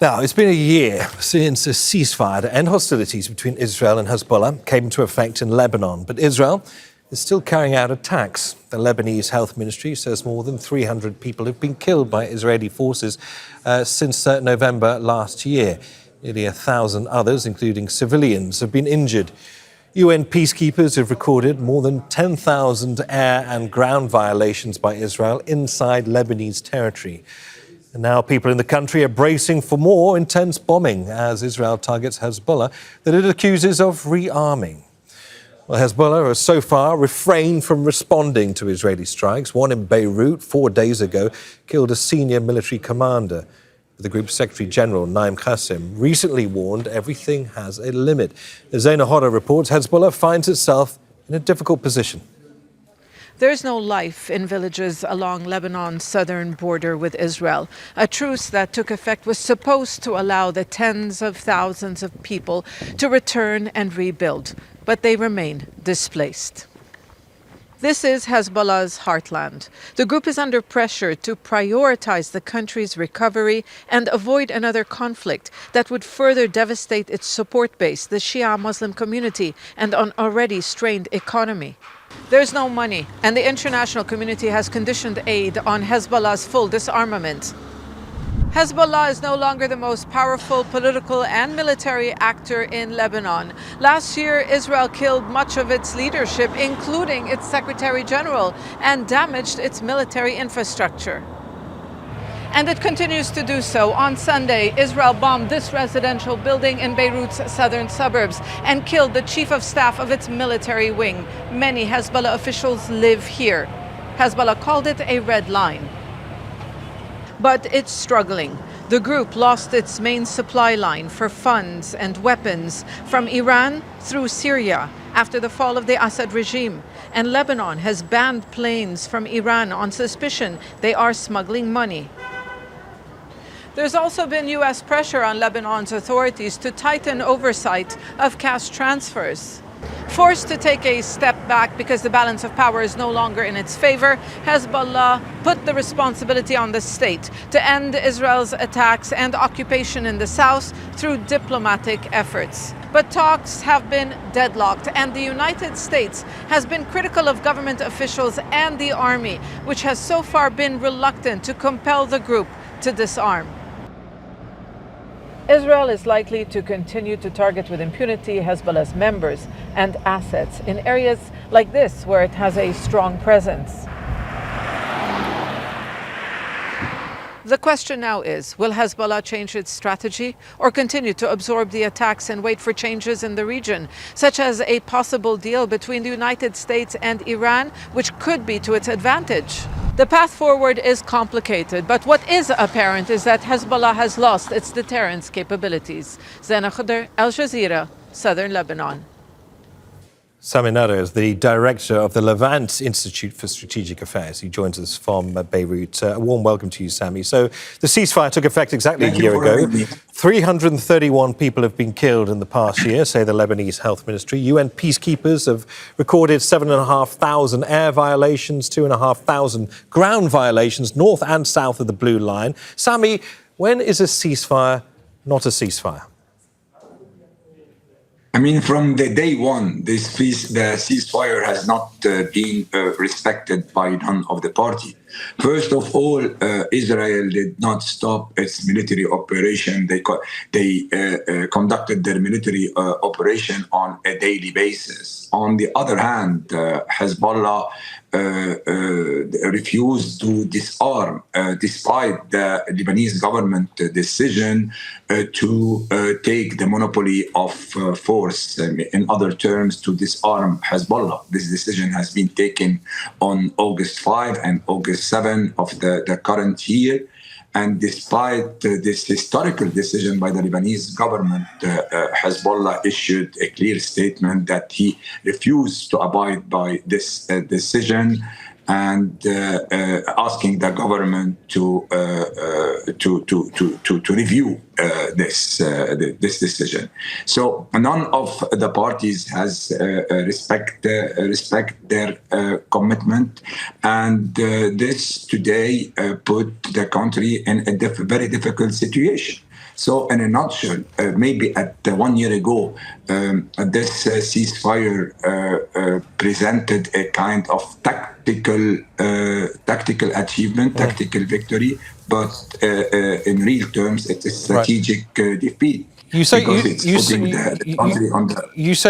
Now, it's been a year since a ceasefire to end hostilities between Israel and Hezbollah came into effect in Lebanon. But Israel is still carrying out attacks. The Lebanese Health Ministry says more than 300 people have been killed by Israeli forces since November last year. Nearly 1,000 others, including civilians, have been injured. UN peacekeepers have recorded more than 10,000 air and ground violations by Israel inside Lebanese territory. And now people in the country are bracing for more intense bombing as Israel targets Hezbollah that it accuses of rearming. Well, Hezbollah has so far refrained from responding to Israeli strikes. One in Beirut 4 days ago killed a senior military commander. The group's Secretary General Naim Qassem recently warned everything has a limit. As Zeina reports, Hezbollah finds itself in a difficult position. There's no life in villages along Lebanon's southern border with Israel. A truce that took effect was supposed to allow the tens of thousands of people to return and rebuild, but they remain displaced. This is Hezbollah's heartland. The group is under pressure to prioritize the country's recovery and avoid another conflict that would further devastate its support base, the Shia Muslim community, and an already strained economy. There's no money, and the international community has conditioned aid on Hezbollah's full disarmament. Hezbollah is no longer the most powerful political and military actor in Lebanon. Last year, Israel killed much of its leadership, including its Secretary General, and damaged its military infrastructure. And it continues to do so. On Sunday, Israel bombed this residential building in Beirut's southern suburbs and killed the chief of staff of its military wing. Many Hezbollah officials live here. Hezbollah called it a red line. But it's struggling. The group lost its main supply line for funds and weapons from Iran through Syria after the fall of the Assad regime. And Lebanon has banned planes from Iran on suspicion they are smuggling money. There's also been U.S. pressure on Lebanon's authorities to tighten oversight of cash transfers. Forced to take a step back because the balance of power is no longer in its favor, Hezbollah put the responsibility on the state to end Israel's attacks and occupation in the south through diplomatic efforts. But talks have been deadlocked, and the United States has been critical of government officials and the army, which has so far been reluctant to compel the group to disarm. Israel is likely to continue to target with impunity Hezbollah's members and assets in areas like this where it has a strong presence. The question now is, will Hezbollah change its strategy or continue to absorb the attacks and wait for changes in the region, such as a possible deal between the United States and Iran, which could be to its advantage? The path forward is complicated, but what is apparent is that Hezbollah has lost its deterrence capabilities. Zeina, Khodr, Al Jazeera, Southern Lebanon. Sami Nader is the director of the Levant Institute for Strategic Affairs. He joins us from Beirut. A warm welcome to you, Sami. So the ceasefire took effect exactly a year ago. 331 people have been killed in the past year, say the Lebanese Health Ministry. UN peacekeepers have recorded 7,500 air violations, 2,500 ground violations, north and south of the Blue Line. Sami, when is a ceasefire not a ceasefire? I mean, from the day one, the ceasefire has not been respected by none of the party. First of all, Israel did not stop its military operation. They conducted their military operation on a daily basis. On the other hand, Hezbollah refused to disarm, despite the Lebanese government decision to take the monopoly of force, in other terms, to disarm Hezbollah. This decision has been taken on August 5 and August 7 of the current year. And despite this historical decision by the Lebanese government, Hezbollah issued a clear statement that he refused to abide by this decision and asking the government to review this decision. So none of the parties has respect their commitment, and this today put the country in a very difficult situation. So, in a nutshell, maybe at 1 year ago, this ceasefire presented a kind of tactical achievement, tactical victory, but in real terms, it's a strategic defeat. You say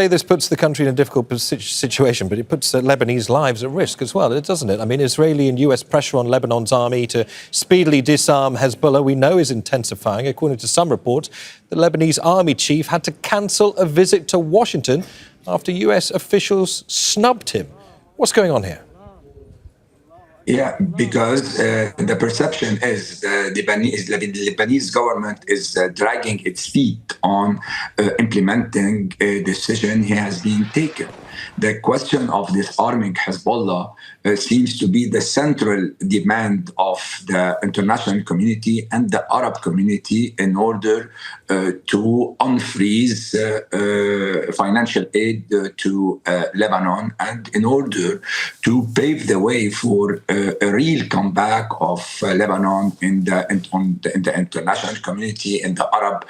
this puts the country in a difficult situation, but it puts Lebanese lives at risk as well, doesn't it? I mean, Israeli and US pressure on Lebanon's army to speedily disarm Hezbollah, we know, is intensifying. According to some reports, the Lebanese army chief had to cancel a visit to Washington after US officials snubbed him. What's going on here? Yeah, because the perception is the Lebanese government is dragging its feet on implementing a decision he has been taken. The question of disarming Hezbollah seems to be the central demand of the international community and the Arab community in order to unfreeze financial aid to Lebanon, and in order to pave the way for a real comeback of Lebanon in the international community, in the Arab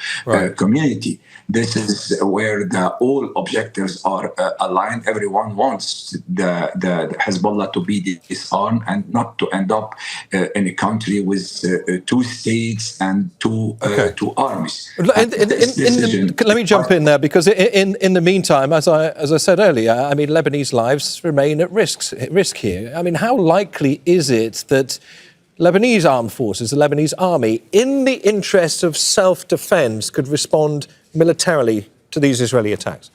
community. This is where all objectives are aligned. Everyone wants the Hezbollah to be disarmed and not to end up in a country with two states and two armies. Let me jump in there, because in the meantime, as I said earlier, I mean, Lebanese lives remain at risk here. I mean, how likely is it that Lebanese armed forces, the Lebanese army, in the interest of self-defense, could respond militarily to these Israeli attacks?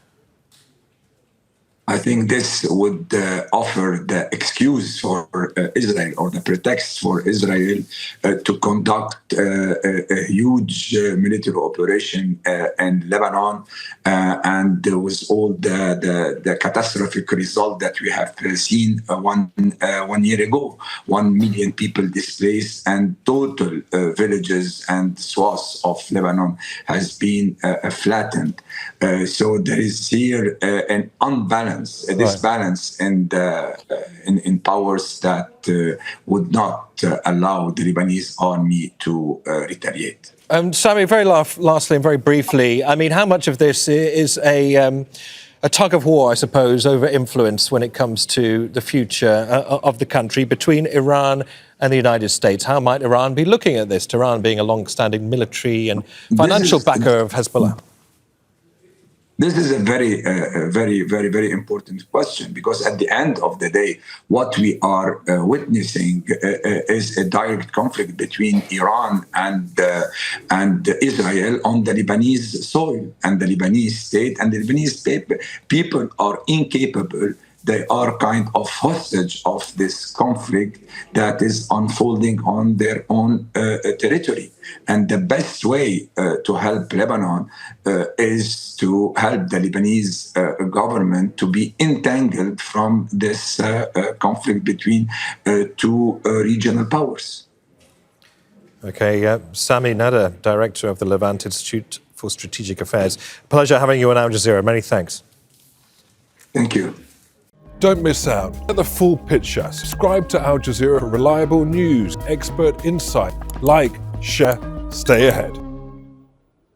I think this would offer the excuse for Israel, or the pretext for Israel to conduct a huge military operation in Lebanon, and with all the catastrophic result that we have seen 1 year ago. 1 million people displaced, and total villages and swaths of Lebanon has been flattened. So there is here an unbalance. A disbalance in powers that would not allow the Lebanese army to retaliate. Sami, very lastly and very briefly, I mean, how much of this is a tug of war, I suppose, over influence when it comes to the future of the country between Iran and the United States? How might Iran be looking at this, Tehran being a long-standing military and financial backer of Hezbollah? This is a very important question, because at the end of the day, what we are witnessing is a direct conflict between Iran and Israel on the Lebanese soil, and the Lebanese state and the Lebanese people are incapable. They are kind of hostage of this conflict that is unfolding on their own territory. And the best way to help Lebanon is to help the Lebanese government to be entangled from this conflict between two regional powers. Okay, Sami Nader, Director of the Levant Institute for Strategic Affairs. Pleasure having you on Al Jazeera. Many thanks. Thank you. Don't miss out. Get the full picture. Subscribe to Al Jazeera for reliable news, expert insight. Like, share, stay ahead.